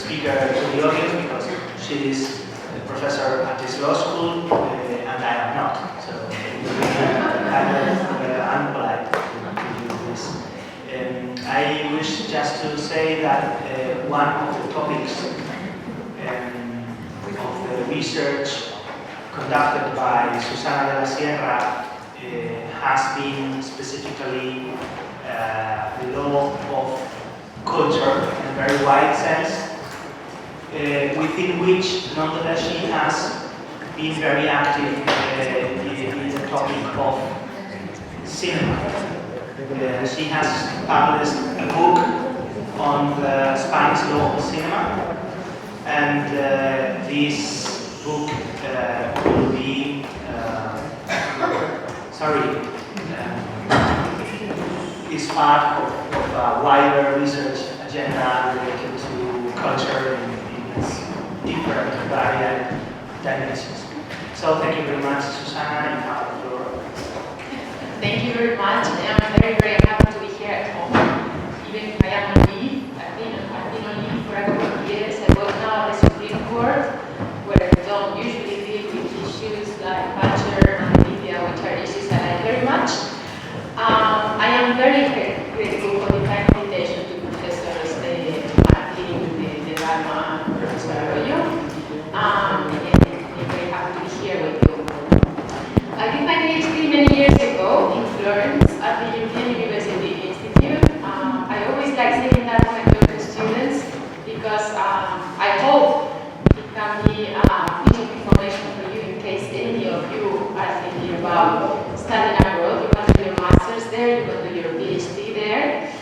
speaker to the audience because she is a professor at this law school and I am not. So it would be kind of unpolite to do this. I wish just to say that one of the topics of the research conducted by Susana de la Sierra has been specifically the law of culture in a very wide sense, within which nonetheless she has been very active in the topic of cinema. She has published a book on the Spanish law of cinema, and this book will be is part of a wider research agenda related to culture in its different varied dimensions. So thank you very much, Susana. You have the floor. Thank you very much. I'm very, very happy to be here at home. Even if I am on leave, I've been on leave for a couple of years. I work now at the Supreme Court, where I don't usually deal with issues like culture and media, which are issues that I like very much. I am very grateful for the kind invitation to Professors Martin, the drama, and Professor Arroyo. I'm very happy to be here with you. I did my PhD many years ago in Florence at the European University Institute. I always like saying that when I talk to students because I hope it can be a piece of information for you in case any of you are thinking about studying abroad. You can do your master's there, you can do your PhD there.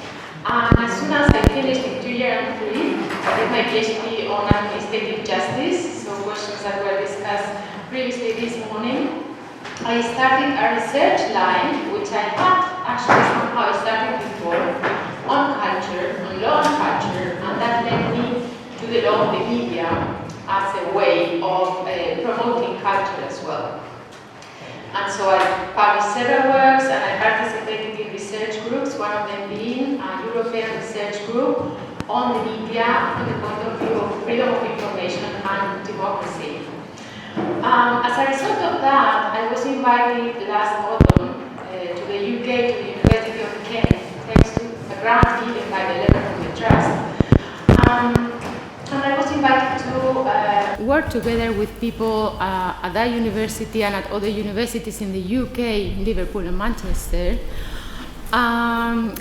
As soon as I finished in 2 years and 3, I did my PhD on administrative justice, so questions that were discussed previously this morning. I started a research line, which I had actually somehow started before, on culture, on law and culture, and that led me to the law of the media as a way of promoting culture as well. And so I published several works and I participated in research groups, one of them being a European research group on the media from the point of view of freedom of information and democracy. As a result of that, I was invited last autumn to the UK, to the University of Kent, thanks to a grant given by the letter from the trust. And I was invited to work together with people at that university and at other universities in the UK, Liverpool and Manchester,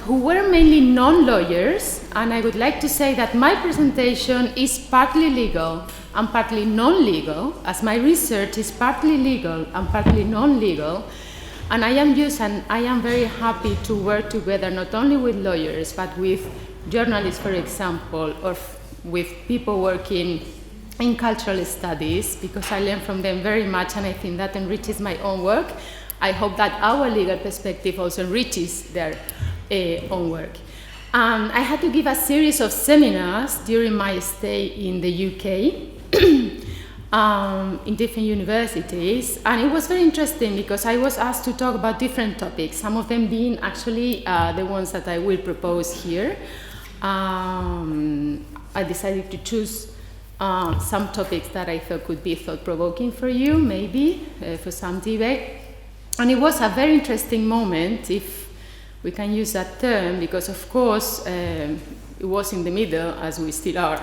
who were mainly non-lawyers, and I would like to say that my presentation is partly legal and partly non-legal, as my research is partly legal and partly non-legal, and I am very happy to work together not only with lawyers, but with journalists, for example, or with people working in cultural studies, because I learn from them very much, and I think that enriches my own work. I hope that our legal perspective also enriches their own work. I had to give a series of seminars during my stay in the UK in different universities, and it was very interesting because I was asked to talk about different topics, some of them being actually the ones that I will propose here. I decided to choose some topics that I thought could be thought-provoking for you, maybe, for some debate. And it was a very interesting moment, if we can use that term, because of course it was in the middle, as we still are,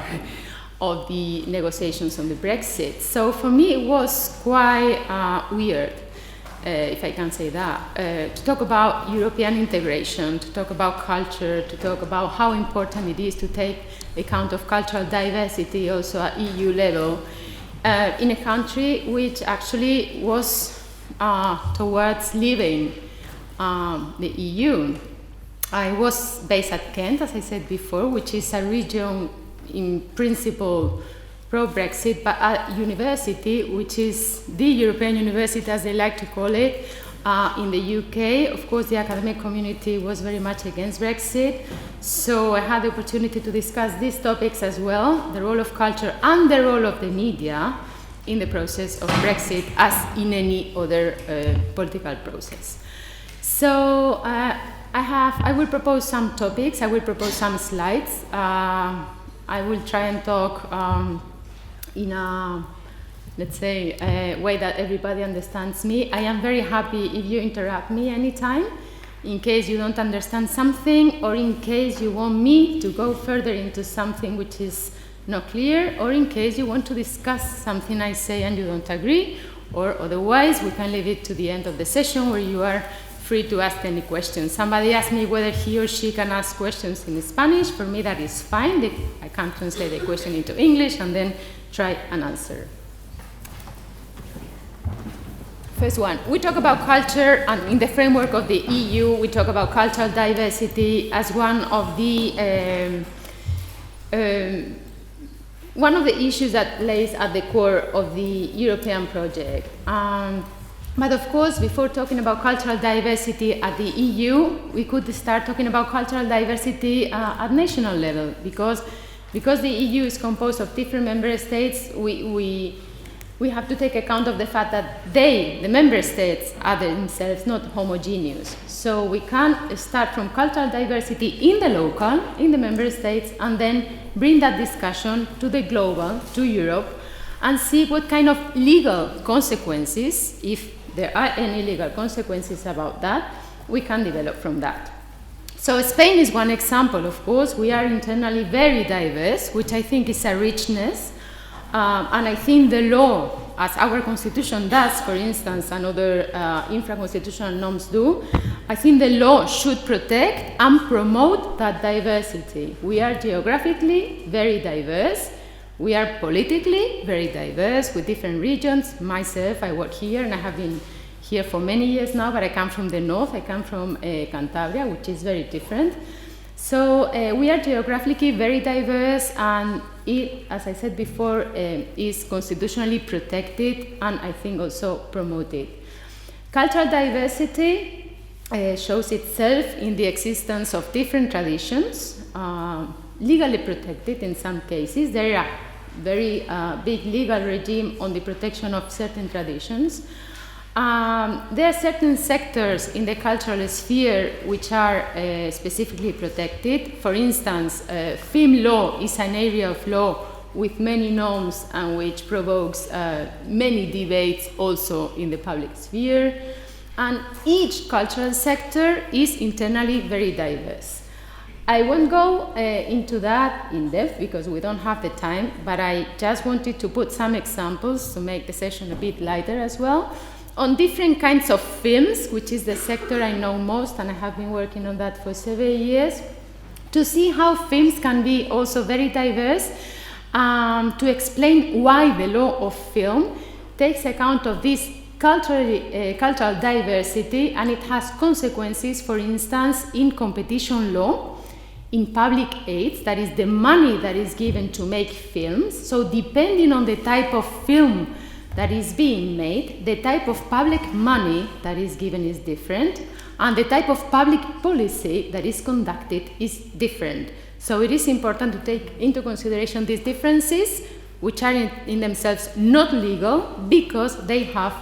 of the negotiations on the Brexit. So for me it was quite weird, if I can say that, to talk about European integration, to talk about culture, to talk about how important it is to take account of cultural diversity also at EU level, in a country which actually was towards leaving the EU. I was based at Kent, as I said before, which is a region in principle pro-Brexit, but a university, which is the European University, as they like to call it, in the UK. Of course, the academic community was very much against Brexit, so I had the opportunity to discuss these topics as well, the role of culture and the role of the media in the process of Brexit, as in any other political process. So I will propose some topics, I will propose some slides, I will try and talk in a, let's say, a way that everybody understands me. I am very happy if you interrupt me anytime, in case you don't understand something, or in case you want me to go further into something which is not clear, or in case you want to discuss something I say and you don't agree, or otherwise we can leave it to the end of the session where you are free to ask any questions. Somebody asked me whether he or she can ask questions in Spanish. For me that is fine. I can translate the question into English and then try and answer. First one, we talk about culture, and in the framework of the EU, we talk about cultural diversity as one of the issues that lays at the core of the European project. But of course, before talking about cultural diversity at the EU, we could start talking about cultural diversity at national level, because the EU is composed of different member states. We have to take account of the fact that the member states, are themselves not homogeneous. So we can start from cultural diversity in the local, in the member states, and then bring that discussion to the global, to Europe, and see what kind of legal consequences, if there are any legal consequences about that, we can develop from that. So Spain is one example, of course. We are internally very diverse, which I think is a richness. And I think the law, as our constitution does, for instance, and other infra-constitutional norms do, I think the law should protect and promote that diversity. We are geographically very diverse. We are politically very diverse with different regions. Myself, I work here, and I have been here for many years now, but I come from the north. I come from Cantabria, which is very different. So we are geographically very diverse, and it, as I said before, is constitutionally protected and I think also promoted. Cultural diversity shows itself in the existence of different traditions, legally protected in some cases. There are very big legal regime on the protection of certain traditions. There are certain sectors in the cultural sphere which are specifically protected. For instance, film law is an area of law with many norms and which provokes many debates also in the public sphere. And each cultural sector is internally very diverse. I won't go into that in depth because we don't have the time, but I just wanted to put some examples to make the session a bit lighter as well, on different kinds of films, which is the sector I know most, and I have been working on that for several years, to see how films can be also very diverse, to explain why the law of film takes account of this cultural diversity, and it has consequences, for instance, in competition law, in public aids, that is the money that is given to make films. So depending on the type of film that is being made, the type of public money that is given is different, and the type of public policy that is conducted is different. So it is important to take into consideration these differences, which are in themselves not legal, because they have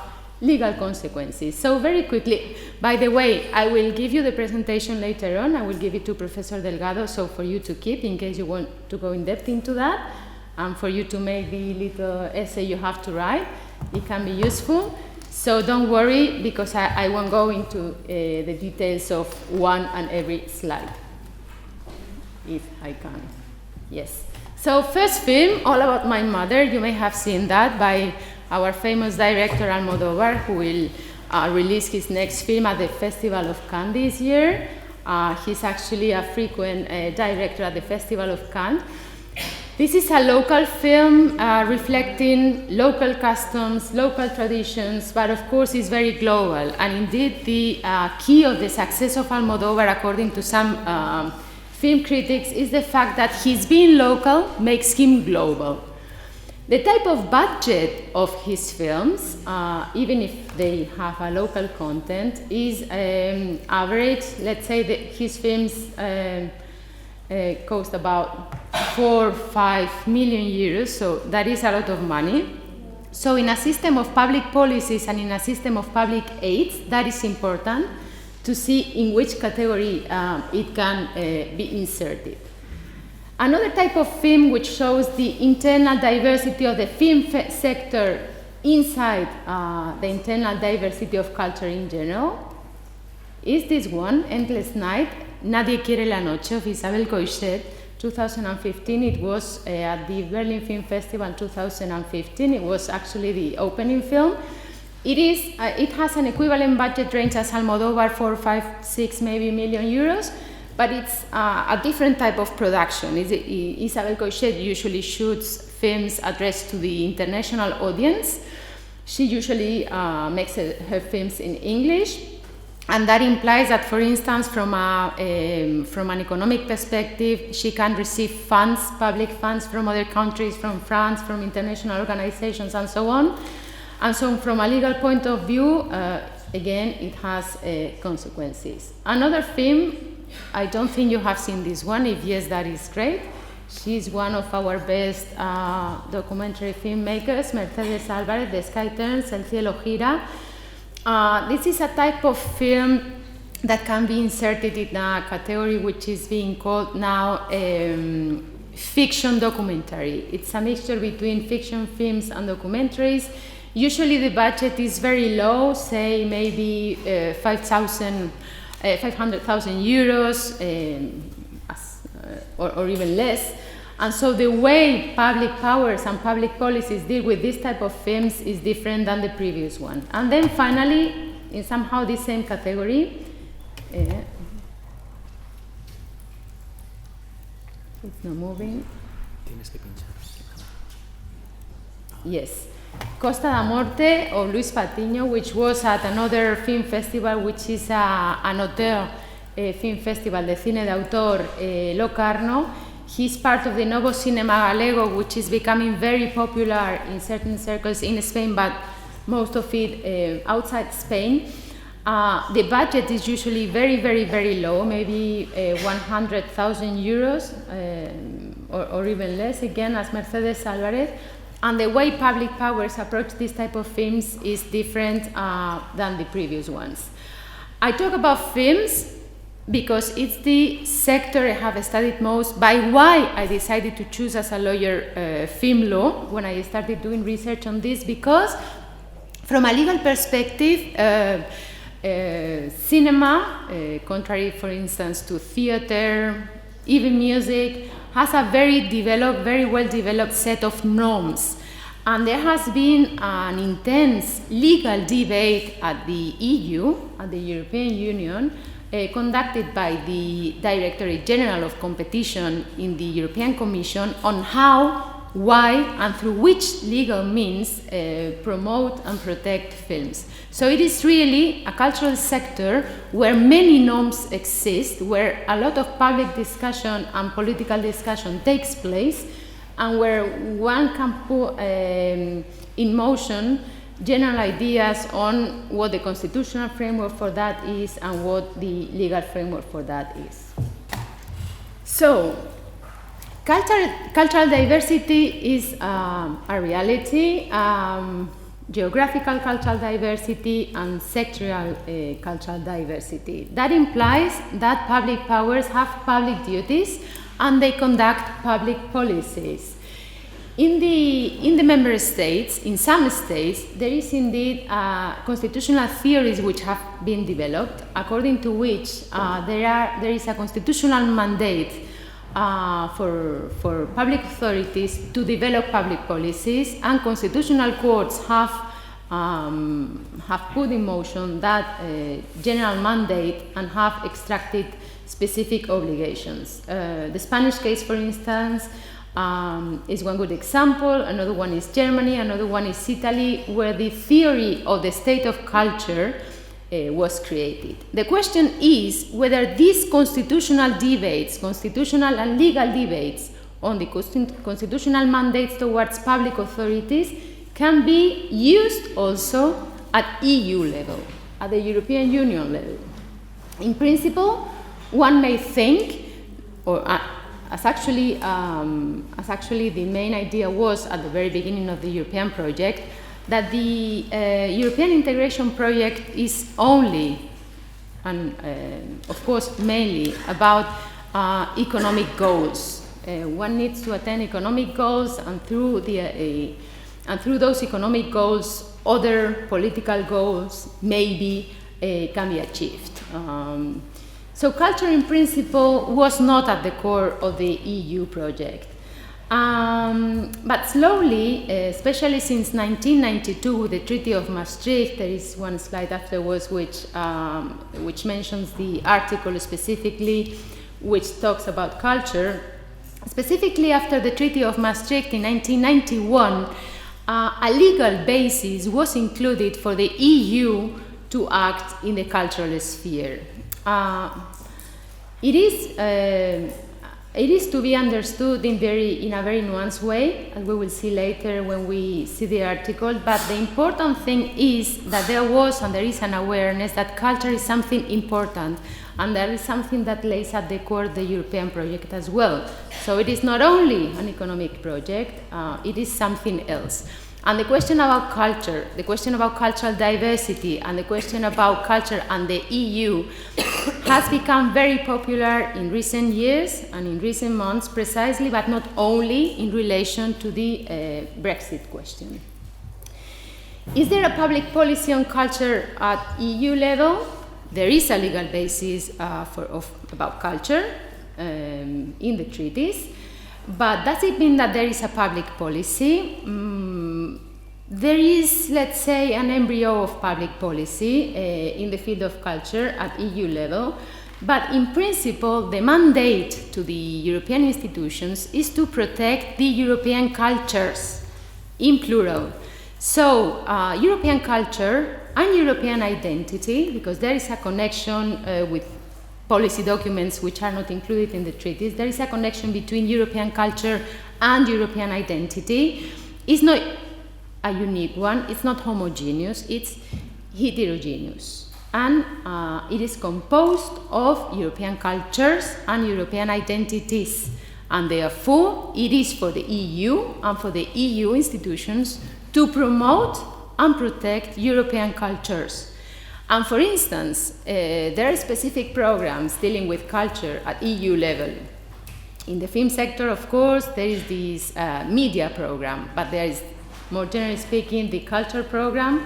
legal consequences. So very quickly, by the way, I will give you the presentation later on. I will give it to Professor Delgado, so for you to keep in case you want to go in depth into that. And for you to make the little essay you have to write. It can be useful. So don't worry, because I won't go into the details of one and every slide, if I can. Yes. So first film, All About My Mother. You may have seen that by our famous director Almodóvar, who will release his next film at the Festival of Cannes this year. He's actually a frequent director at the Festival of Cannes. This is a local film reflecting local customs, local traditions, but of course it's very global. And indeed, the key of the success of Almodóvar, according to some film critics, is the fact that his being local makes him global. The type of budget of his films, even if they have a local content, is average. Let's say that his films cost about 4 or 5 million euros, so that is a lot of money. So in a system of public policies and in a system of public aids, that is important to see in which category it can be inserted. Another type of film which shows the internal diversity of the film sector inside the internal diversity of culture in general is this one, Endless Night, Nadie quiere la noche of Isabel Coixet, 2015. It was at the Berlin Film Festival 2015. It was actually the opening film. It has an equivalent budget range as Almodóvar, 4, 5, 6 maybe million euros, but it's a different type of production. Isabel Coixet usually shoots films addressed to the international audience. She usually makes her films in English, and that implies that, for instance, from an economic perspective, she can receive funds, public funds from other countries, from France, from international organizations, and so on. And so from a legal point of view, again, it has consequences. Another film, I don't think you have seen this one. If yes, that is great. She's one of our best documentary filmmakers, Mercedes Álvarez, The Sky Turns, El Cielo Gira. This is a type of film that can be inserted in a category which is being called now fiction documentary. It's a mixture between fiction films and documentaries. Usually the budget is very low, say maybe 500,000 euros or even less. And so the way public powers and public policies deal with this type of films is different than the previous one. And then finally, in somehow the same category, it's not moving. Yes. Costa da Morte of Luis Patiño, which was at another film festival, which is an auteur film festival, the Cine de Autor Locarno. He's part of the Novo Cinema Galego, which is becoming very popular in certain circles in Spain, but most of it outside Spain. The budget is usually very, very, very low, maybe 100,000 euros or even less, again, as Mercedes Álvarez. And the way public powers approach this type of films is different than the previous ones. I talk about films because it's the sector I have studied most, by why I decided to choose as a lawyer film law when I started doing research on this, because from a legal perspective, cinema, contrary for instance to theater, even music, has a very well developed set of norms. And there has been an intense legal debate at the EU, at the European Union, conducted by the Directorate General of Competition in the European Commission on how, why, and through which legal means promote and protect films. So it is really a cultural sector where many norms exist, where a lot of public discussion and political discussion takes place, and where one can put in motion general ideas on what the constitutional framework for that is and what the legal framework for that is. So, cultural diversity is a reality. Geographical cultural diversity and sectoral cultural diversity. That implies that public powers have public duties and they conduct public policies. In the member states, in some states, there is indeed constitutional theories which have been developed, according to which there is a constitutional mandate for public authorities to develop public policies, and constitutional courts have put in motion that general mandate and have extracted specific obligations. The Spanish case, for instance, is one good example. Another one is Germany, another one is Italy, where the theory of the state of culture was created. The question is whether these constitutional debates, constitutional and legal debates on the constitutional mandates towards public authorities can be used also at EU level, at the European Union level. In principle, one may think, or as actually the main idea was at the very beginning of the European project, that the European integration project is only, and of course mainly, about economic goals, one needs to attain economic goals, and through those economic goals, other political goals maybe can be achieved. So culture in principle was not at the core of the EU project. But slowly, especially since 1992, the Treaty of Maastricht, there is one slide afterwards which mentions the article specifically, which talks about culture. Specifically after the Treaty of Maastricht in 1991, a legal basis was included for the EU to act in the cultural sphere. It is to be understood in a very nuanced way, as we will see later when we see the article, but the important thing is that there was and there is an awareness that culture is something important, and that is something that lays at the core of the European project as well. So it is not only an economic project, it is something else. And the question about culture, the question about cultural diversity, and the question about culture and the EU has become very popular in recent years and in recent months, precisely, but not only in relation to the Brexit question. Is there a public policy on culture at EU level? There is a legal basis about culture in the treaties, but does it mean that there is a public policy? There is, let's say, an embryo of public policy in the field of culture at EU level, but in principle, the mandate to the European institutions is to protect the European cultures, in plural. So, European culture and European identity, because there is a connection with policy documents which are not included in the treaties, there is a connection between European culture and European identity. It's not a unique one, it's not homogeneous, it's heterogeneous. And it is composed of European cultures and European identities. And therefore, it is for the EU and for the EU institutions to promote and protect European cultures. And for instance, there are specific programs dealing with culture at EU level. In the film sector, of course, there is this media program, but there is, more generally speaking, the culture program.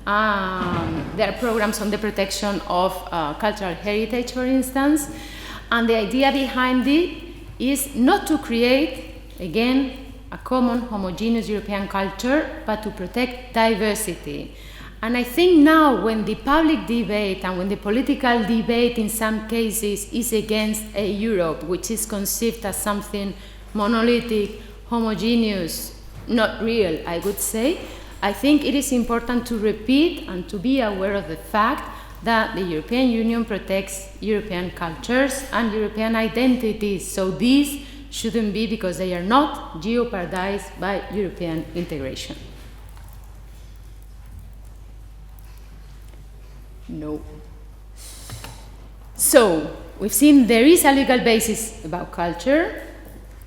There are programs on the protection of cultural heritage, for instance. And the idea behind it is not to create, again, a common homogeneous European culture, but to protect diversity. And I think now when the public debate and when the political debate in some cases is against a Europe which is conceived as something monolithic, homogeneous, not real, I would say, I think it is important to repeat and to be aware of the fact that the European Union protects European cultures and European identities. So these shouldn't be, because they are not, jeopardized by European integration. No. So, we've seen there is a legal basis about culture.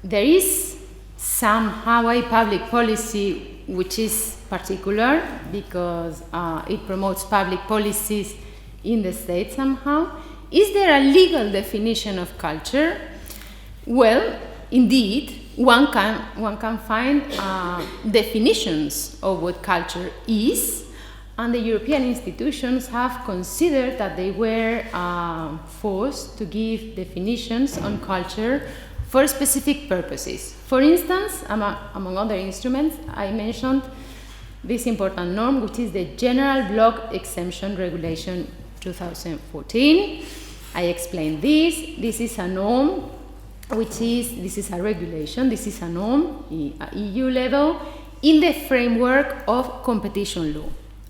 There is somehow a public policy which is particular because it promotes public policies in the state somehow. Is there a legal definition of culture? Well, indeed, one can find definitions of what culture is, and the European institutions have considered that they were forced to give definitions on culture for specific purposes. For instance, among other instruments, I mentioned this important norm, which is the General Block Exemption Regulation 2014. I explained this. This is a norm, this is a regulation, this is a norm at EU level in the framework of competition law,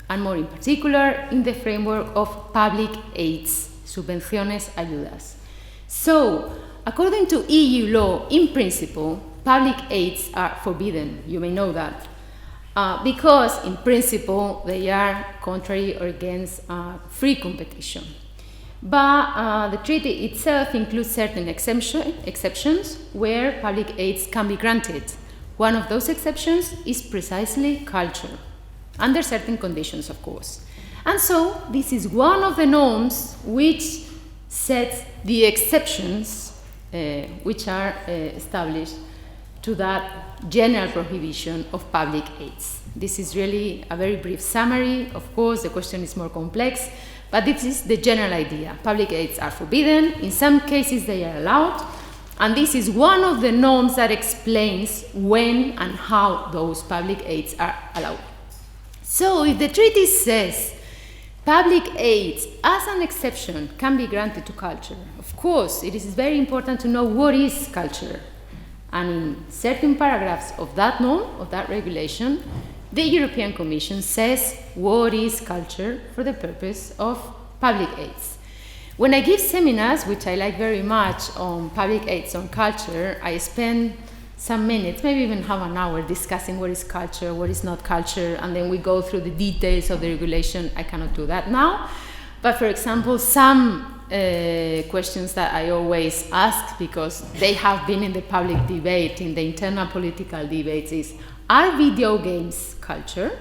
and more in particular in the framework of public aids, subvenciones, ayudas. So, according to EU law, in principle, public aids are forbidden. You may know that. Because, in principle, they are contrary or against free competition. But the treaty itself includes certain exceptions where public aids can be granted. One of those exceptions is precisely culture, under certain conditions, of course. And so, this is one of the norms which sets the exceptions which are established to that general prohibition of public aids. This is really a very brief summary. Of course, the question is more complex, but this is the general idea. Public aids are forbidden. In some cases, they are allowed. And this is one of the norms that explains when and how those public aids are allowed. So if the treaty says public aids as an exception can be granted to culture, of course, it is very important to know what is culture. And in certain paragraphs of that norm, of that regulation, the European Commission says what is culture for the purpose of public aids. When I give seminars, which I like very much, on public aids on culture, I spend some minutes, maybe even half an hour, discussing what is culture, what is not culture, and then we go through the details of the regulation. I cannot do that now. But for example, some questions that I always ask, because they have been in the public debate, in the internal political debates, is, are video games culture?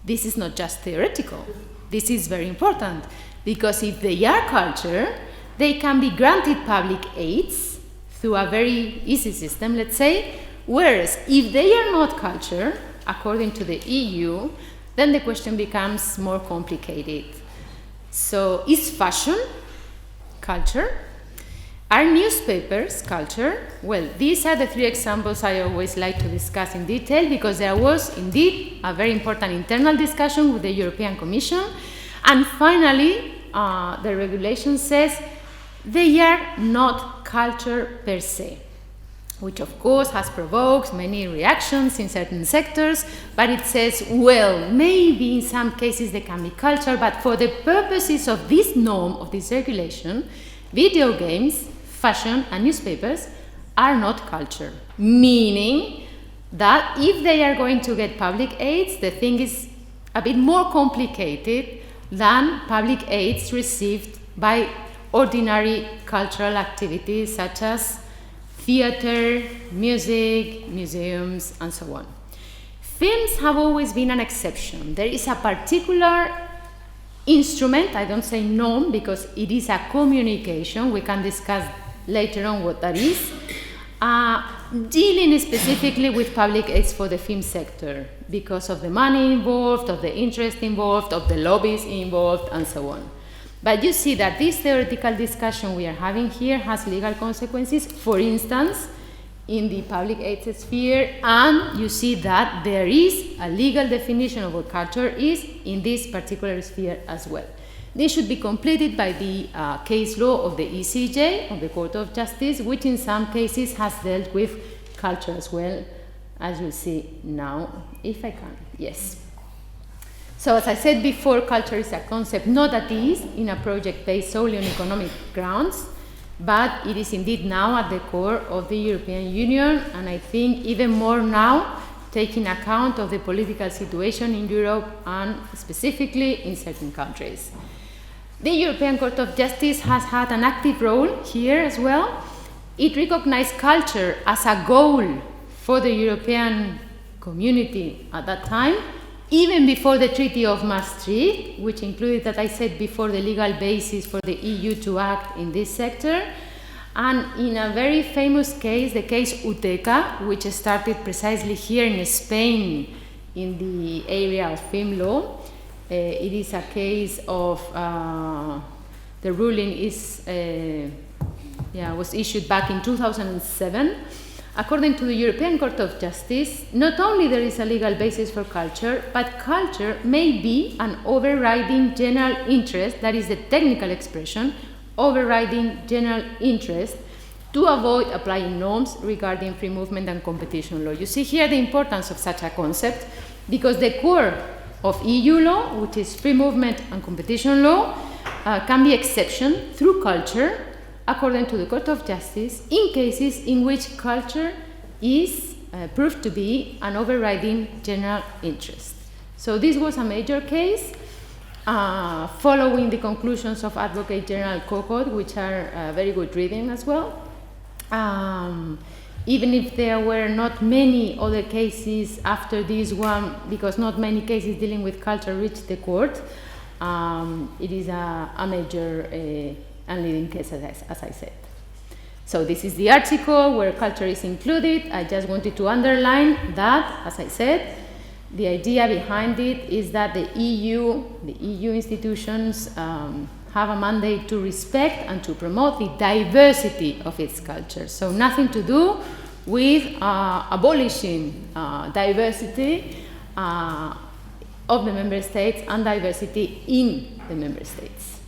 This is not just theoretical. This is very important, because if they are culture, they can be granted public aids through a very easy system, let's say, whereas if they are not culture, according to the EU, then the question becomes more complicated. So, is fashion culture? Are newspapers culture? Well, these are the three examples I always like to discuss in detail, because there was indeed a very important internal discussion with the European Commission. And finally, the regulation says they are not culture per se, which of course has provoked many reactions in certain sectors, but it says, well, maybe in some cases they can be culture, but for the purposes of this norm, of this regulation, video games, fashion, and newspapers are not culture, meaning that if they are going to get public aids, the thing is a bit more complicated than public aids received by ordinary cultural activities such as theater, music, museums, and so on. Films have always been an exception. There is a particular instrument, I don't say norm because it is a communication, we can discuss later on what that is, dealing specifically with public aids for the film sector because of the money involved, of the interest involved, of the lobbies involved, and so on. But you see that this theoretical discussion we are having here has legal consequences, for instance, in the public aid sphere, and you see that there is a legal definition of what culture is in this particular sphere as well. This should be completed by the case law of the ECJ, of the Court of Justice, which in some cases has dealt with culture as well, as you'll see now, if I can. Yes. So as I said before, culture is a concept not at ease in a project based solely on economic grounds, but it is indeed now at the core of the European Union, and I think even more now, taking account of the political situation in Europe and specifically in certain countries. The European Court of Justice has had an active role here as well. It recognized culture as a goal for the European community at that time, even before the Treaty of Maastricht, which included, as I said before, the legal basis for the EU to act in this sector. And in a very famous case, the case Uteca, which started precisely here in Spain in the area of film law, it is a case of, the ruling is, was issued back in 2007. According to the European Court of Justice, not only there is a legal basis for culture, but culture may be an overriding general interest, that is the technical expression, overriding general interest, to avoid applying norms regarding free movement and competition law. You see here the importance of such a concept, because the core of EU law, which is free movement and competition law, can be exception through culture, according to the Court of Justice, in cases in which culture is proved to be an overriding general interest. So this was a major case, following the conclusions of Advocate General Kokot, which are very good reading as well. Even if there were not many other cases after this one, because not many cases dealing with culture reached the court, it is a major and leading case, as I said. So this is the article where culture is included. I just wanted to underline that, as I said, the idea behind it is that the EU institutions have a mandate to respect and to promote the diversity of its culture. So nothing to do with abolishing diversity of the member states and diversity in the member states.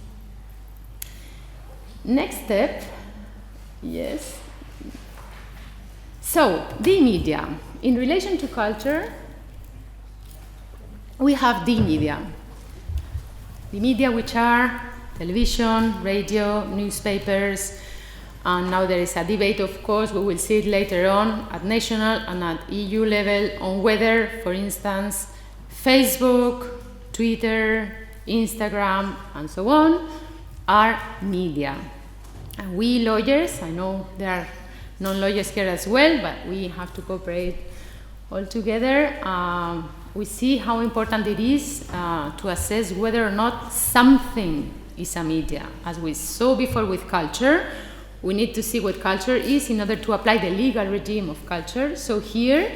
Next step, yes. So, the media. In relation to culture, we have the media. The media which are television, radio, newspapers, and now there is a debate, of course, we will see it later on at national and at EU level on whether, for instance, Facebook, Twitter, Instagram, and so on are media. And we lawyers, I know there are non-lawyers here as well, but we have to cooperate all together. We see how important it is to assess whether or not something is a media. As we saw before with culture, we need to see what culture is in order to apply the legal regime of culture. So here,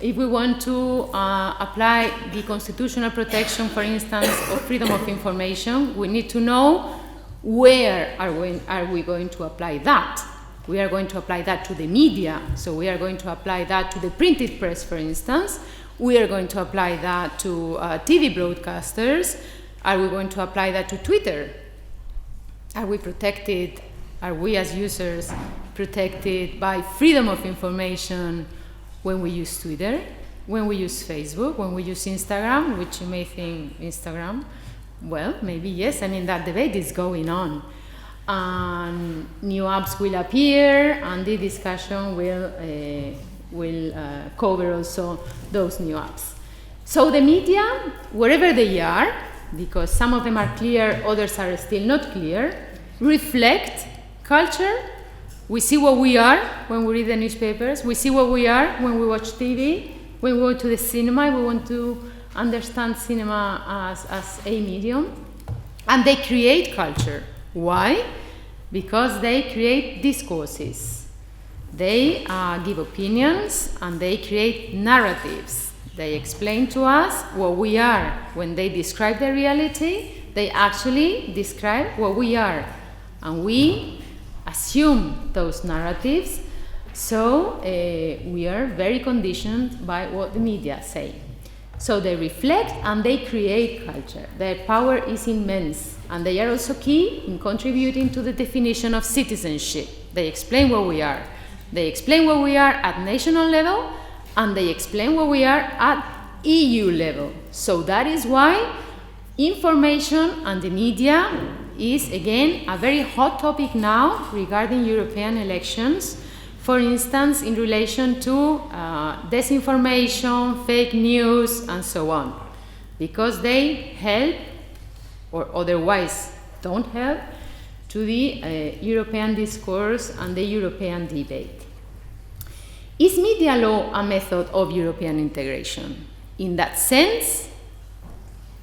if we want to apply the constitutional protection, for instance, of freedom of information, we need to know where are we going to apply that. We are going to apply that to the media, so we are going to apply that to the printed press, for instance. We are going to apply that to TV broadcasters. Are we going to apply that to Twitter? Are we protected? Are we as users protected by freedom of information when we use Twitter, when we use Facebook, when we use Instagram, which you may think Instagram? Well, maybe yes. I mean, that debate is going on. And new apps will appear, and the discussion will cover also those new apps. So the media, wherever they are, because some of them are clear, others are still not clear, reflect culture. We see what we are when we read the newspapers. We see what we are when we watch TV. When we go to the cinema, we want to understand cinema as a medium. And they create culture. Why? Because they create discourses. They give opinions and they create narratives. They explain to us what we are. When they describe the reality, they actually describe what we are. And we assume those narratives, so we are very conditioned by what the media say. So they reflect and they create culture. Their power is immense, and they are also key in contributing to the definition of citizenship. They explain what we are. They explain what we are at national level, and they explain what we are at EU level. So that is why information and the media is, again, a very hot topic now regarding European elections. For instance, in relation to disinformation, fake news, and so on, because they help, or otherwise don't help, to the European discourse and the European debate. Is media law a method of European integration? In that sense,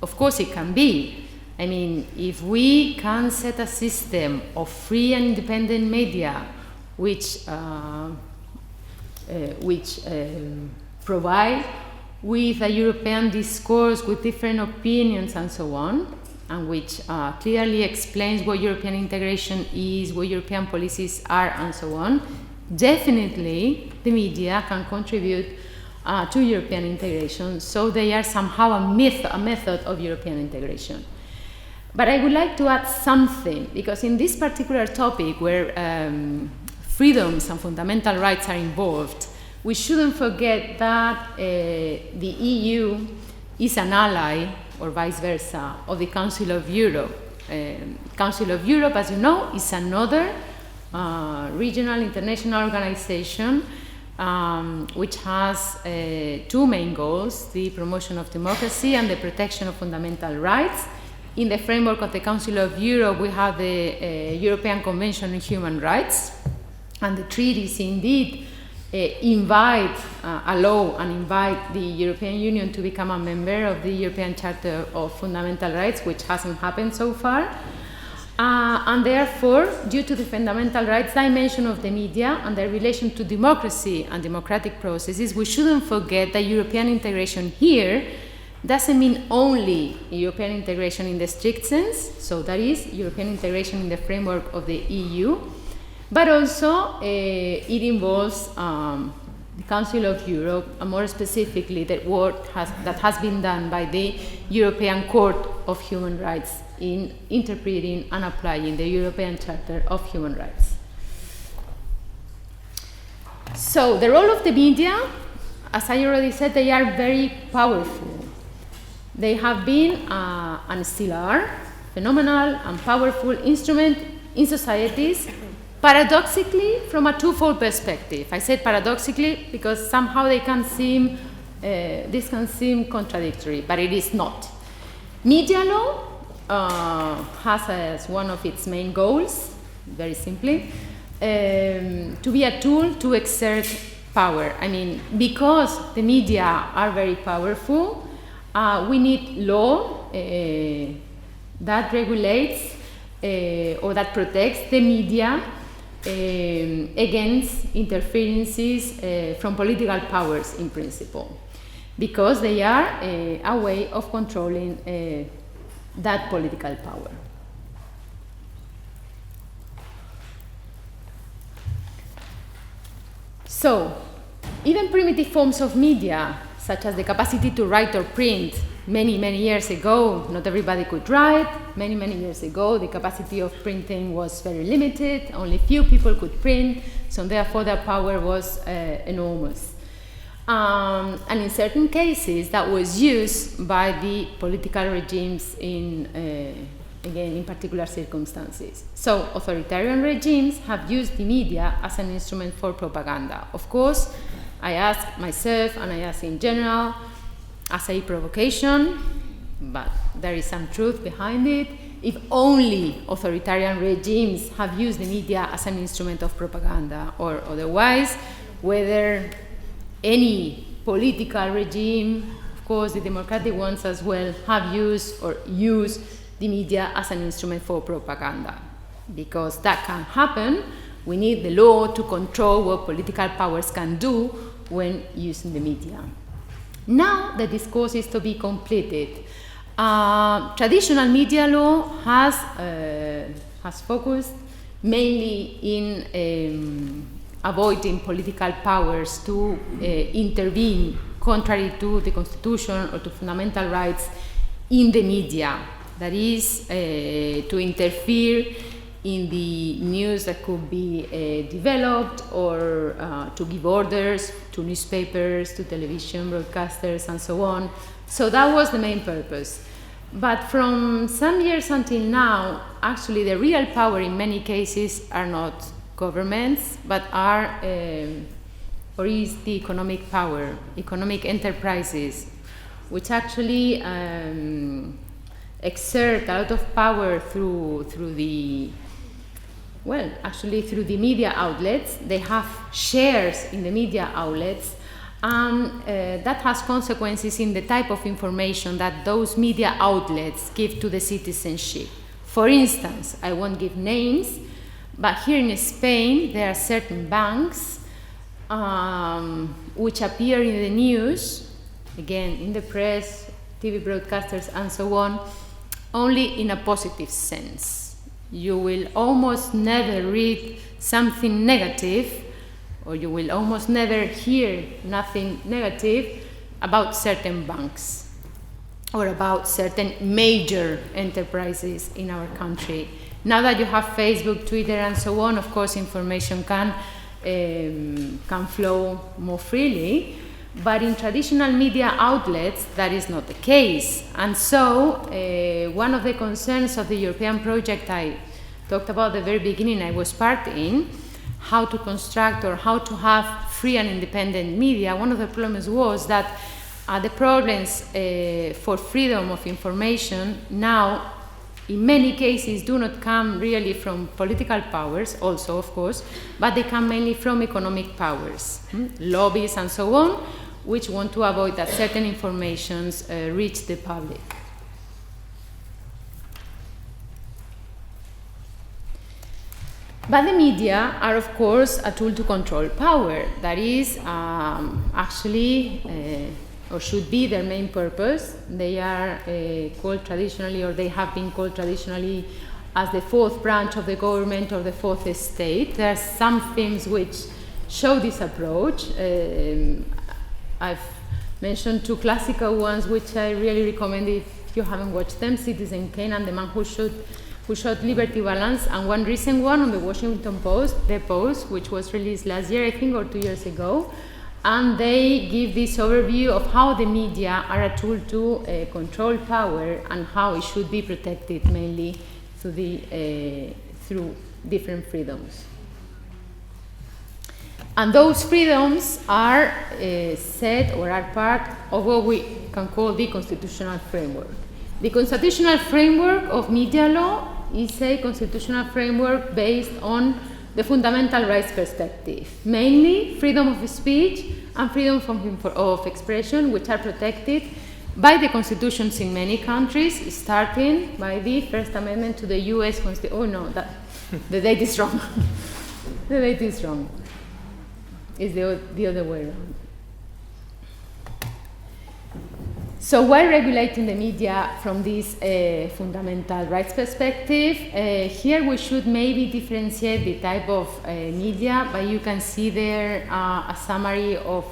of course it can be. I mean, if we can set a system of free and independent media which provide with a European discourse with different opinions and so on, and which clearly explains what European integration is, what European policies are, and so on, definitely the media can contribute to European integration, so they are somehow a method of European integration. But I would like to add something, because in this particular topic where freedoms and fundamental rights are involved, we shouldn't forget that the EU is an ally, or vice versa, of the Council of Europe. Council of Europe, as you know, is another regional international organization which has two main goals: the promotion of democracy and the protection of fundamental rights. In the framework of the Council of Europe, we have the European Convention on Human Rights, and the treaties indeed allow and invite the European Union to become a member of the European Charter of Fundamental Rights, which hasn't happened so far. And therefore, due to the fundamental rights dimension of the media and their relation to democracy and democratic processes, we shouldn't forget that European integration here doesn't mean only European integration in the strict sense, so that is European integration in the framework of the EU, but also it involves the Council of Europe, and more specifically the work that has been done by the European Court of Human Rights in interpreting and applying the European Charter of Human Rights. So the role of the media, as I already said, they are very powerful. They have been and still are phenomenal and powerful instrument in societies, paradoxically from a twofold perspective. I said paradoxically because somehow they can seem, this can seem contradictory, but it is not. Media law has as one of its main goals, very simply, to be a tool to exert power. I mean, because the media are very powerful, we need law that regulates or that protects the media against interferences from political powers in principle, because they are a way of controlling that political power. So, even primitive forms of media, such as the capacity to write or print, many years ago, not everybody could write. Many years ago, the capacity of printing was very limited. Only few people could print, so therefore their power was enormous. And in certain cases, that was used by the political regimes in, again, in particular circumstances. So authoritarian regimes have used the media as an instrument for propaganda. Of course, I ask myself, and I ask in general, as a provocation, but there is some truth behind it, if only authoritarian regimes have used the media as an instrument of propaganda, or otherwise, whether any political regime, of course the democratic ones as well, have used or use the media as an instrument for propaganda. Because that can happen, we need the law to control what political powers can do when using the media. Now the discourse is to be completed. Traditional media law has focused mainly in avoiding political powers to intervene contrary to the Constitution or to fundamental rights in the media. That is, to interfere in the news that could be developed, or to give orders to newspapers, to television broadcasters, and so on. So that was the main purpose. But from some years until now, actually the real power in many cases are not governments, but are, or is the economic power, economic enterprises, which actually exert a lot of power through the, well, actually through the media outlets. They have shares in the media outlets, and that has consequences in the type of information that those media outlets give to the citizenship. For instance, I won't give names, but here in Spain there are certain banks which appear in the news, again in the press, TV broadcasters and so on, only in a positive sense. You will almost never read something negative, or you will almost never hear nothing negative about certain banks or about certain major enterprises in our country. Now that you have Facebook, Twitter and so on, of course information can flow more freely, but in traditional media outlets that is not the case. And so one of the concerns of the European project I talked about at the very beginning, I was part in, how to construct or how to have free and independent media. One of the problems was that the problems for freedom of information now in many cases do not come really from political powers, also of course, but they come mainly from economic powers, lobbies and so on, which want to avoid that certain informations reach the public. But the media are, of course, a tool to control power. That is actually, or should be, their main purpose. They are called traditionally, or they have been called traditionally, as the fourth branch of the government or the fourth estate. There are some films which show this approach. I've mentioned two classical ones which I really recommend if you haven't watched them: Citizen Kane and The Man Who Shot Liberty Balance, and one recent one on the Washington Post, The Post, which was released last year, I think, or 2 years ago. And they give this overview of how the media are a tool to control power and how it should be protected mainly through different freedoms. And those freedoms are set or are part of what we can call the constitutional framework. The constitutional framework of media law is a constitutional framework based on the fundamental rights perspective, mainly freedom of speech and freedom of expression, which are protected by the constitutions in many countries, starting by the First Amendment to the US Constitution. Oh no, the date is wrong. The date is wrong. It's the other way around. So while regulating the media from this fundamental rights perspective, here we should maybe differentiate the type of media, but you can see there a summary of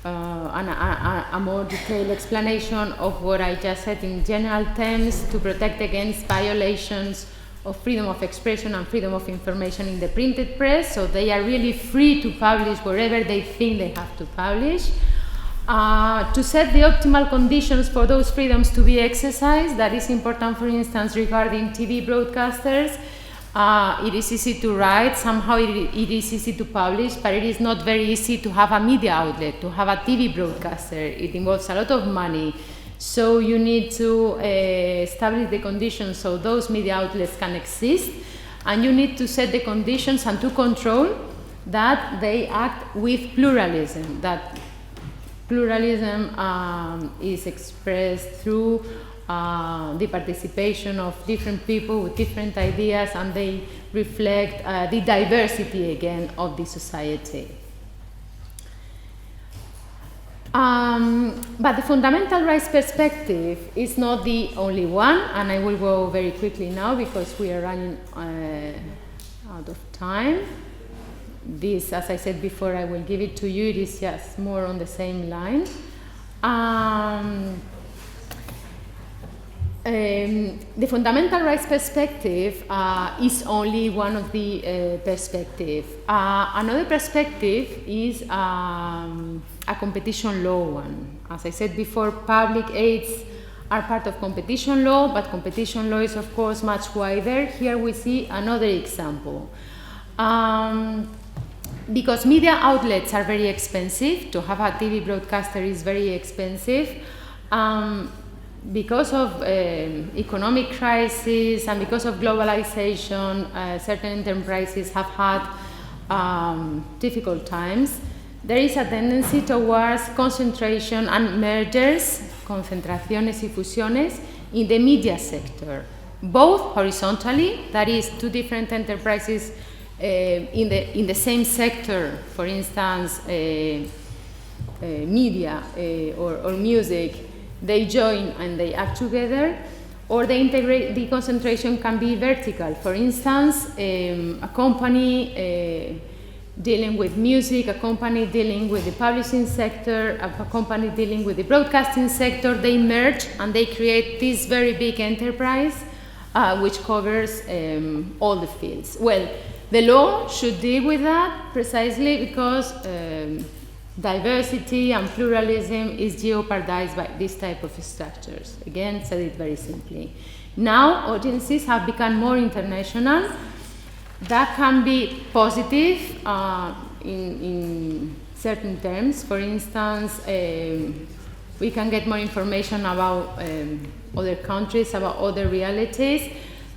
and a more detailed explanation of what I just said in general terms to protect against violations of freedom of expression and freedom of information in the printed press. So they are really free to publish wherever they think they have to publish. To set the optimal conditions for those freedoms to be exercised, that is important, for instance, regarding TV broadcasters. It is easy to write, somehow it is easy to publish, but it is not very easy to have a media outlet, to have a TV broadcaster. It involves a lot of money. So you need to establish the conditions so those media outlets can exist, and you need to set the conditions and to control that they act with pluralism, that pluralism is expressed through the participation of different people with different ideas, and they reflect the diversity again of the society. But the fundamental rights perspective is not the only one, and I will go very quickly now because we are running out of time. This, as I said before, I will give it to you. It is just more on the same line. The fundamental rights perspective is only one of the perspectives. Another perspective is a competition law one. As I said before, public aids are part of competition law, but competition law is, of course, much wider. Here we see another example. Because media outlets are very expensive, to have a TV broadcaster is very expensive. Because of economic crisis and because of globalization, certain enterprises have had difficult times. There is a tendency towards concentration and mergers, concentraciones y fusiones, in the media sector, both horizontally, that is, two different enterprises in the same sector, for instance, media or music, they join and they act together, or the concentration can be vertical. For instance, a company dealing with music, a company dealing with the publishing sector, a company dealing with the broadcasting sector, they merge and they create this very big enterprise which covers all the fields. Well, the law should deal with that precisely because diversity and pluralism is jeopardized by this type of structures. Again, said it very simply. Now, audiences have become more international. That can be positive in certain terms. For instance, we can get more information about other countries, about other realities,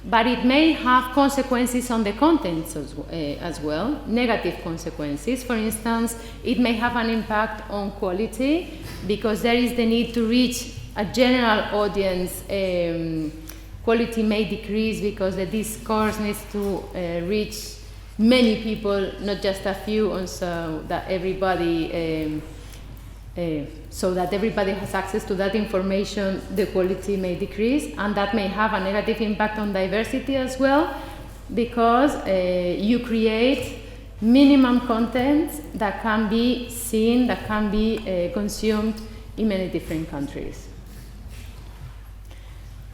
but it may have consequences on the contents as well, negative consequences. For instance, it may have an impact on quality because there is the need to reach a general audience. Quality may decrease because the discourse needs to reach many people, not just a few, and so that everybody has access to that information, the quality may decrease, and that may have a negative impact on diversity as well, because you create minimum content that can be seen, that can be consumed in many different countries.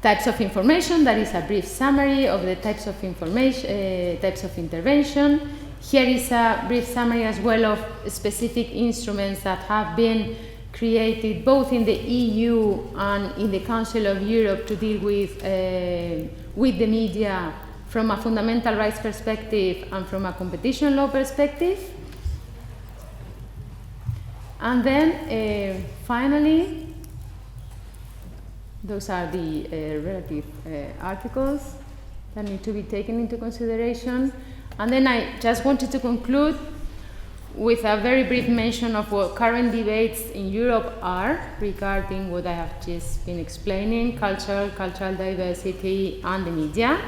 Types of information, that is a brief summary of the types of information, types of intervention. Here is a brief summary as well of specific instruments that have been created both in the EU and in the Council of Europe to deal with the media from a fundamental rights perspective and from a competition law perspective. And then finally, those are the relative articles that need to be taken into consideration. And then I just wanted to conclude with a very brief mention of what current debates in Europe are regarding what I have just been explaining, cultural diversity, and the media.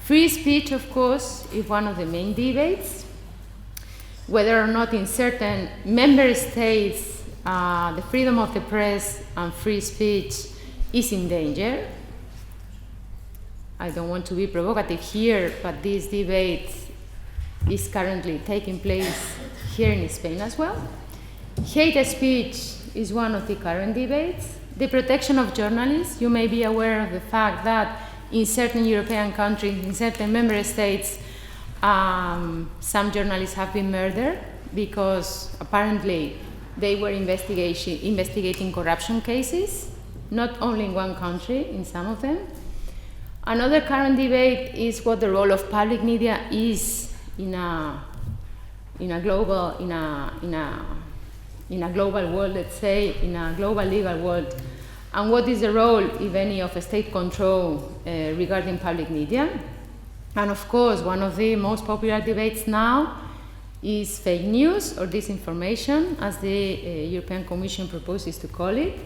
Free speech, of course, is one of the main debates. Whether or not in certain member states the freedom of the press and free speech is in danger. I don't want to be provocative here, but this debate is currently taking place here in Spain as well. Hate speech is one of the current debates. The protection of journalists, you may be aware of the fact that in certain European countries, in certain member states, some journalists have been murdered because apparently they were investigating corruption cases, not only in one country, in some of them. Another current debate is what the role of public media is in a global world, let's say, in a global legal world, and what is the role, if any, of state control regarding public media. And of course, one of the most popular debates now is fake news or disinformation, as the European Commission proposes to call it.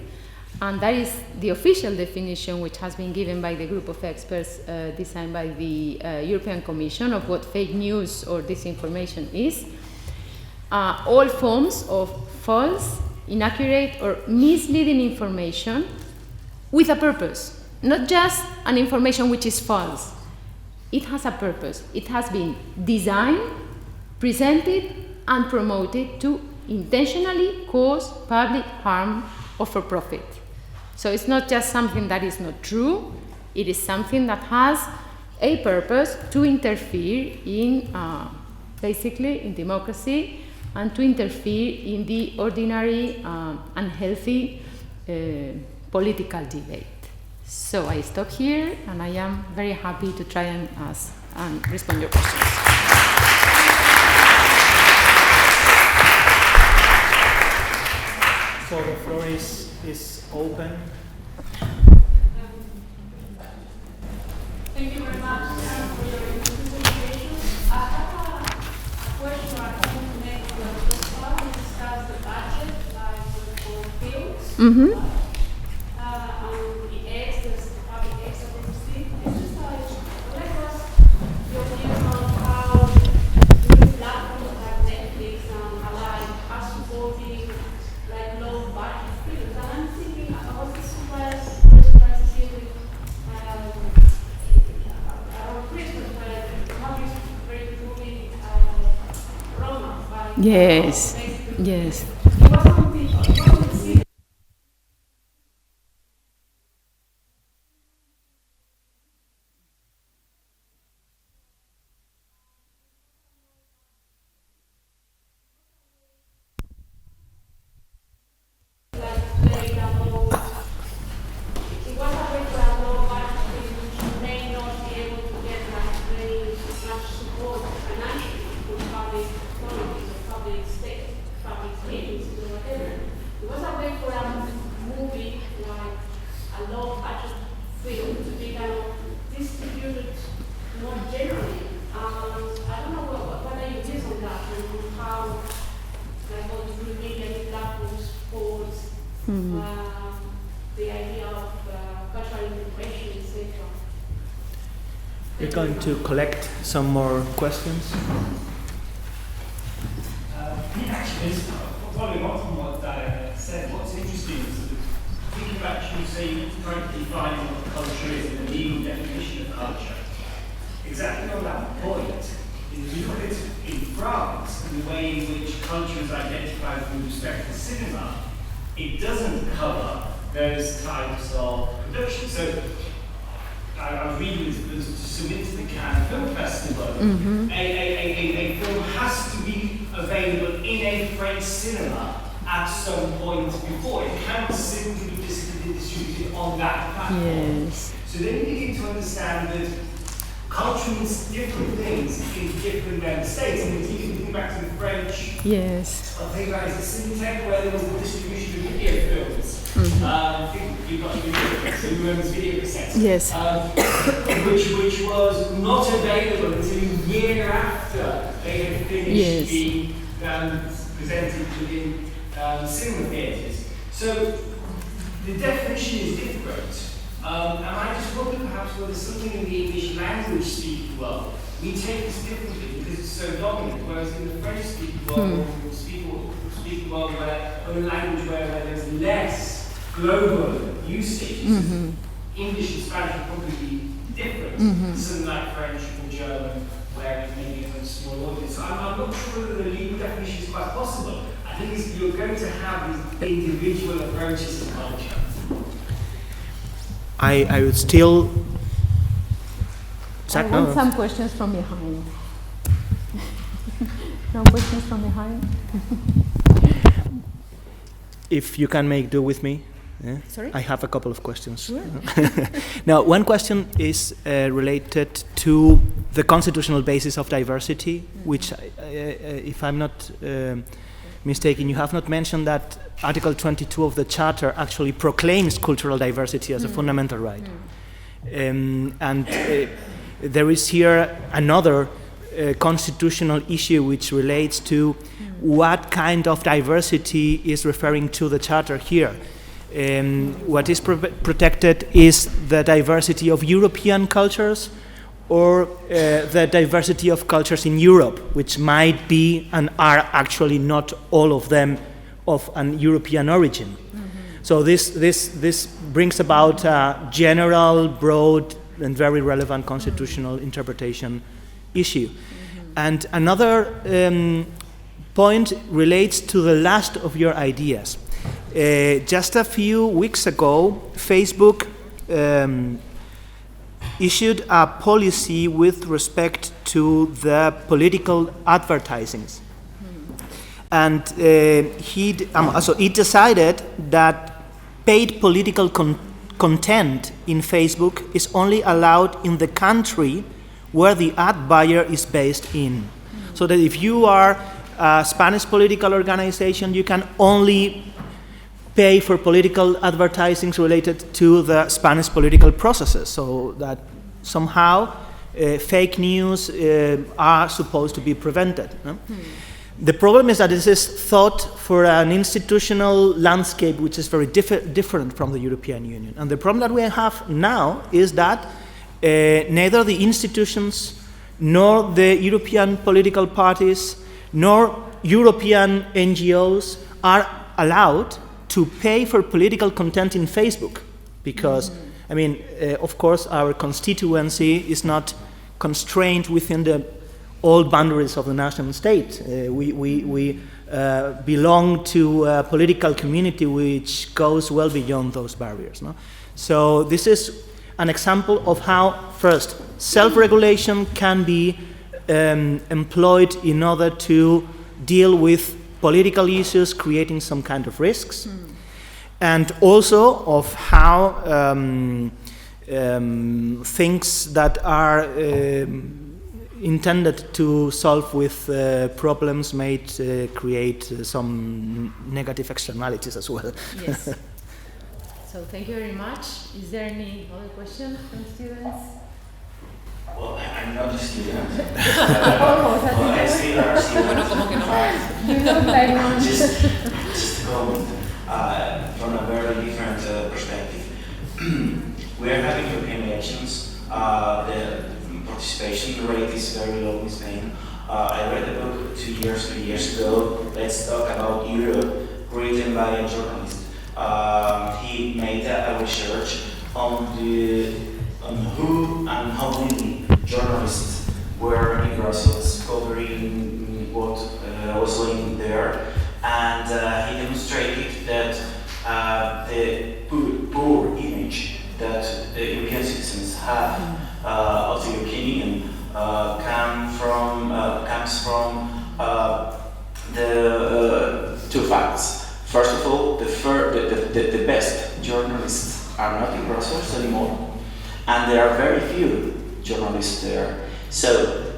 And that is the official definition which has been given by the group of experts designed by the European Commission of what fake news or disinformation is. All forms of false, inaccurate, or misleading information with a purpose, not just an information which is false. It has a purpose. It has been designed, presented, and promoted to intentionally cause public harm or for profit. So it's not just something that is not true, it is something that has a purpose to interfere in, basically, in democracy, and to interfere in the ordinary unhealthy political debate. So I stop here, and I am very happy to try and ask and respond to your questions. So the floor is open. Thank you very much for your presentation. I have a question I want to make on the start. We discussed the budget, like for fields, and the access, public access to the state. It's just like, let us your views on how new platforms like Netflix and alike are supporting like low budget fields. And I'm thinking, I was surprised to see with around Christmas, where the country is very moving Roma. Yes, yes. It wasn't see. The idea of cultural integration, etc. We're going to collect some more questions. Actually, following on from what Diana said, what's interesting is that thinking about, you say, trying to define what culture is and the legal definition of culture. Exactly on that point, if you look at in France and the way in which culture is identified with respect to cinema, it doesn't cover those types of production. So I was reading this to submit to the Cannes Film Festival. A film has to be available in a French cinema at some point before. It can't simply be distributed on that platform. Yes. So then you begin to understand that culture means different things in different member states. And if you think back to the French, Yes. I'll think about it as a Cinetech where there was the distribution of video films. I think you've got so you remember video cassettes. Yes. Which was not available until a year after they had finished being presented within cinema theatres. So the definition is different. And I just wonder perhaps whether something in the English language speaking world, we take this differently because it's so dominant, whereas in the French speaking world, or speaking world or a language where there's less global usage, English and Spanish would probably be different. Something like French or German, where it may be a small audience. So I'm not sure whether the legal definition is quite possible. I think you're going to have these individual approaches to culture. I would still. I want some questions from behind. No questions from behind? If you can make do with me. Yeah? Sorry? I have a couple of questions. Sure. Now, one question is related to the constitutional basis of diversity, which, if I'm not mistaken, you have not mentioned that Article 22 of the Charter actually proclaims cultural diversity as a fundamental right. And there is here another constitutional issue which relates to what kind of diversity is referring to the Charter here. What is protected is the diversity of European cultures or the diversity of cultures in Europe, which might be and are actually not all of them of an European origin. So this brings about a general, broad, and very relevant constitutional interpretation issue. And another point relates to the last of your ideas. Just a few weeks ago, Facebook issued a policy with respect to the political advertisings. And it decided that paid political content in Facebook is only allowed in the country where the ad buyer is based in. So that if you are a Spanish political organization, you can only pay for political advertisings related to the Spanish political processes, so that somehow fake news are supposed to be prevented. No? The problem is that this is thought for an institutional landscape which is very different from the European Union. And the problem that we have now is that neither the institutions, nor the European political parties, nor European NGOs are allowed to pay for political content in Facebook. Because, I mean, of course, our constituency is not constrained within the old boundaries of the national state. We belong to a political community which goes well beyond those barriers. No? So this is an example of how, first, self-regulation can be employed in order to deal with political issues, creating some kind of risks, and also of how things that are intended to solve with problems may create some negative externalities as well. Yes. So thank you very much. Is there any other question from students? Well, I'm not a student. Almost, Well, I still are students. You look like one. Just to comment from a very different perspective. We are having European elections. participation rate is very low in Spain. I read a book 3 years ago. Let's talk about Europe, written by a journalist. He made a research on who and how many journalists were in Brussels covering what was going there, and he demonstrated that the poor image that European citizens have of the European Union comes from the two facts. First of all, the best journalists are not in Brussels anymore, and there are very few journalists there. So,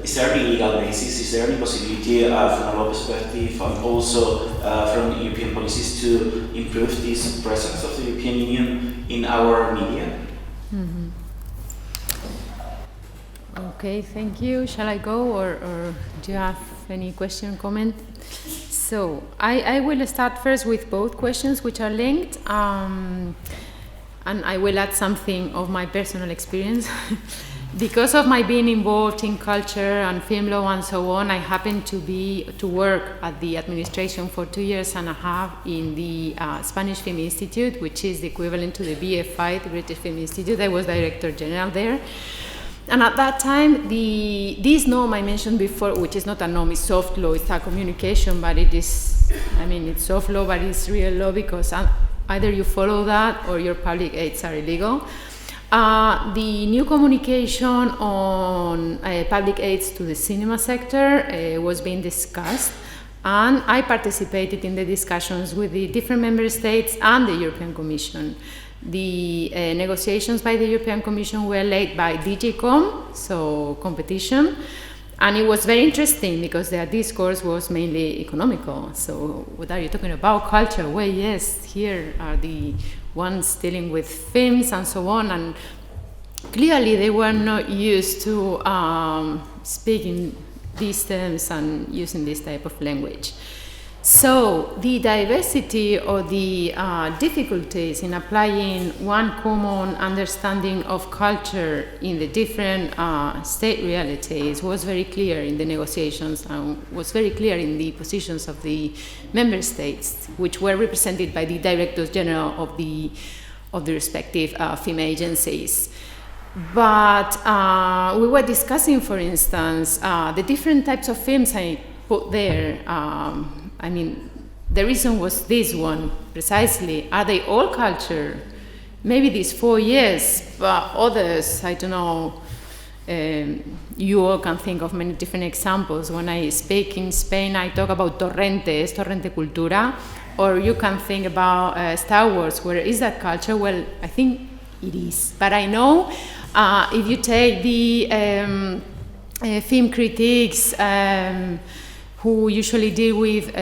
is there any legal basis? Is there any possibility from a law perspective and also from European policies to improve this presence of the European Union in our media? Mm-hmm. Okay, thank you. Shall I go or do you have any question, comment? So, I will start first with both questions which are linked, and I will add something of my personal experience. Because of my being involved in culture and film law and so on, I happened to work at the administration for 2.5 years in the Spanish Film Institute, which is the equivalent to the BFI, the British Film Institute. I was Director General there. And at that time, this norm I mentioned before, which is not a norm, it's soft law, it's a communication, but it is, it's soft law, but it's real law because either you follow that or your public aids are illegal. The new communication on public aids to the cinema sector was being discussed, and I participated in the discussions with the different member states and the European Commission. The negotiations by the European Commission were led by DG Com, so competition, and it was very interesting because their discourse was mainly economical. So what are you talking about? Culture? Well, yes, here are the ones dealing with films and so on, and clearly they were not used to speaking these terms and using this type of language. So the diversity or the difficulties in applying one common understanding of culture in the different state realities was very clear in the negotiations and was very clear in the positions of the member states, which were represented by the directors general of the respective film agencies. But we were discussing, for instance, the different types of films I put there. The reason was this one, precisely. Are they all culture? Maybe these 4 years, but others, I don't know. You all can think of many different examples. When I speak in Spain, I talk about torrente cultura, or you can think about Star Wars. Where is that culture? Well, I think it is. But I know if you take the film critics who usually deal with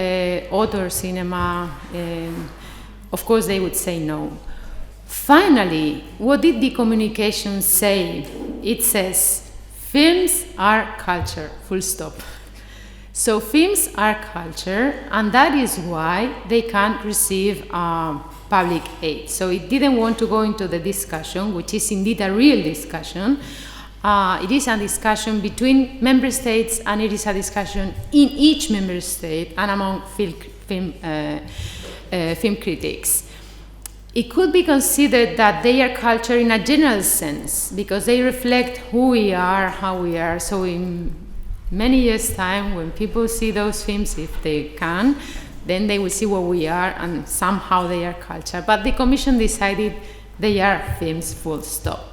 author cinema, of course they would say no. Finally, what did the communication say? It says, films are culture, full stop. So films are culture, and that is why they can't receive public aid. So it didn't want to go into the discussion, which is indeed a real discussion. It is a discussion between member states, and it is a discussion in each member state and among film critics. It could be considered that they are culture in a general sense, because they reflect who we are, how we are. So in many years' time, when people see those films, if they can, then they will see what we are, and somehow they are culture. But the Commission decided they are films, full stop.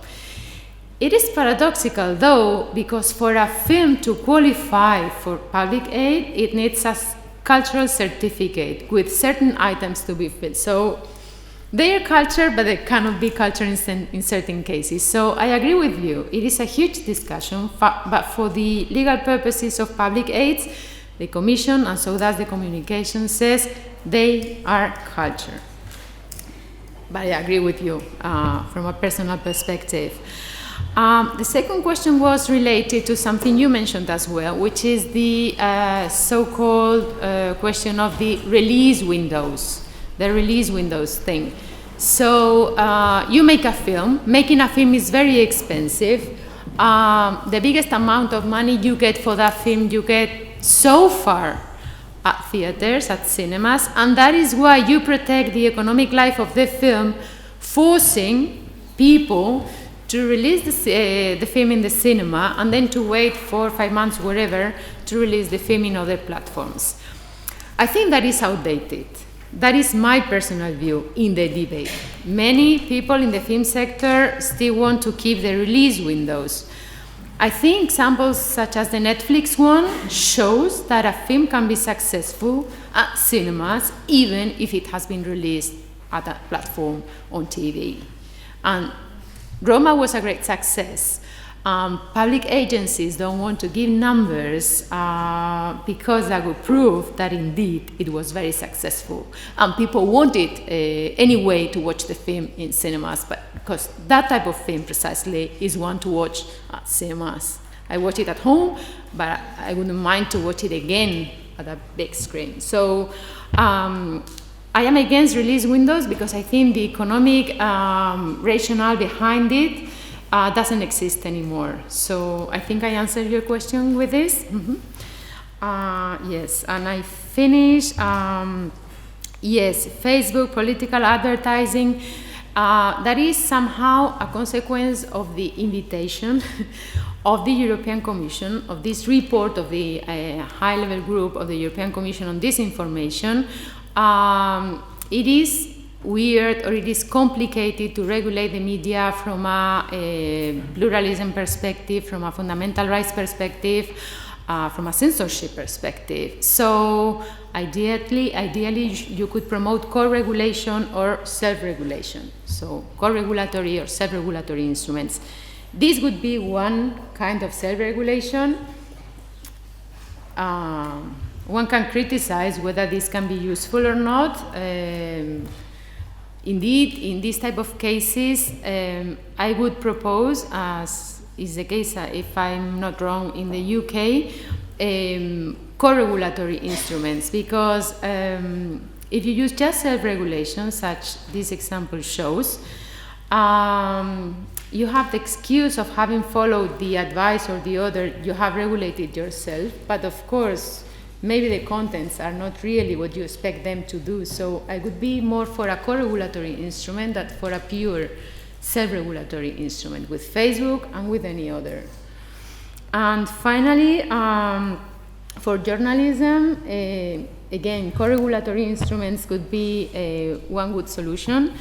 It is paradoxical, though, because for a film to qualify for public aid, it needs a cultural certificate with certain items to be filled. So they are culture, but they cannot be culture in certain cases. So I agree with you. It is a huge discussion, but for the legal purposes of public aids, the Commission, and so does the communication, says they are culture. But I agree with you from a personal perspective. The second question was related to something you mentioned as well, which is the so-called question of the release windows, thing. So you make a film. Making a film is very expensive, the biggest amount of money you get for that film you get so far at theaters, at cinemas, and that is why you protect the economic life of the film, forcing people to release the film in the cinema and then to wait 4 or 5 months, wherever, to release the film in other platforms. I think that is outdated. That is my personal view in the debate. Many people in the film sector still want to keep the release windows. I think examples such as the Netflix one shows that a film can be successful at cinemas even if it has been released at a platform on TV. And Roma was a great success. Public agencies don't want to give numbers because that would prove that indeed it was very successful. And people wanted anyway to watch the film in cinemas, but because that type of film precisely is one to watch at cinemas. I watch it at home, but I wouldn't mind to watch it again at a big screen. So I am against release windows because I think the economic rationale behind it doesn't exist anymore. So I think I answered your question with this. Yes, and I finish. Yes, Facebook, political advertising. That is somehow a consequence of the invitation of the European Commission, of this report of the high-level group of the European Commission on disinformation. It is weird, or it is complicated to regulate the media from a pluralism perspective, from a fundamental rights perspective, from a censorship perspective. So ideally you could promote co-regulation or self-regulation. So co-regulatory or self-regulatory instruments. This would be one kind of self-regulation. One can criticize whether this can be useful or not. Indeed, in this type of cases, I would propose, as is the case, if I'm not wrong, in the UK, co-regulatory instruments, because if you use just self-regulation, such this example shows, you have the excuse of having followed the advice or the order, you have regulated yourself, but of course, maybe the contents are not really what you expect them to do. So I would be more for a co-regulatory instrument than for a pure self-regulatory instrument with Facebook and with any other. And finally, for journalism, again, co-regulatory instruments could be one good solution.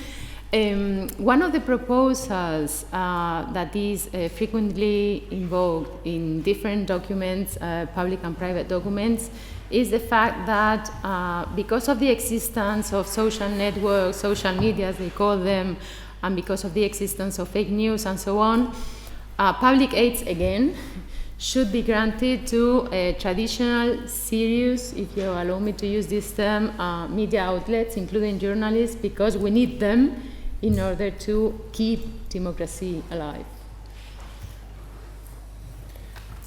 One of the proposals that is frequently invoked in different documents, public and private documents, is the fact that because of the existence of social networks, social media as they call them, and because of the existence of fake news and so on, public aids again should be granted to traditional, serious, if you allow me to use this term, media outlets, including journalists, because we need them in order to keep democracy alive.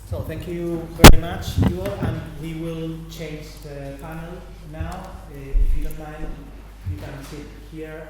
So thank you very much, you all, and we will change the panel now. If you don't mind, you can sit here.